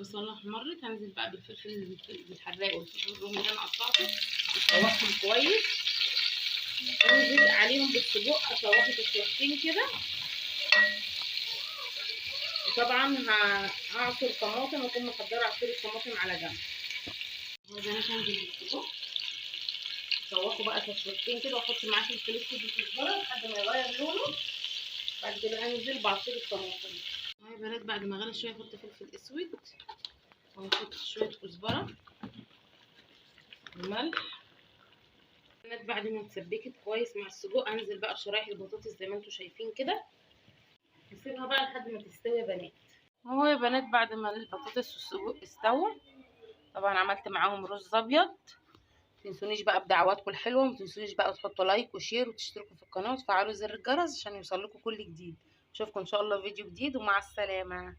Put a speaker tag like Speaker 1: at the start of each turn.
Speaker 1: البصله احمرت هنزل بقى بالفلفل الحراق والفلفل الرومي اللي انا قطعته اشوحهم كويس، وانزل عليهم بالسجق اشوحه تشويحتين كده. وطبعا هعصر طماطم واكون محضره عصير الطماطم على جنب. وبنات هنزل بالسجق اشوحه بقى تشويحتين كده، واحط معاه فلفل اسود وكزبره لحد ما يغير لونه. بعد كده انزل بعصير الطماطم. يا بنات بعد ما غلي شويه احط فلفل اسود ونحط شويه كزبره وملح. بنات بعد ما اتسبكت كويس مع السجق انزل بقى بشرايح البطاطس زي ما انتم شايفين كده، نسيبها بقى لحد ما تستوي يا بنات. اهو يا بنات بعد ما البطاطس والسجق استوى، طبعا عملت معاهم رز ابيض. متنسونيش بقى بدعواتكم الحلوه، متنسونيش بقى تحطوا لايك وشير وتشتركوا في القناه وتفعلوا زر الجرس عشان يوصلكوا كل جديد. اشوفكم ان شاء الله في فيديو جديد، ومع السلامه.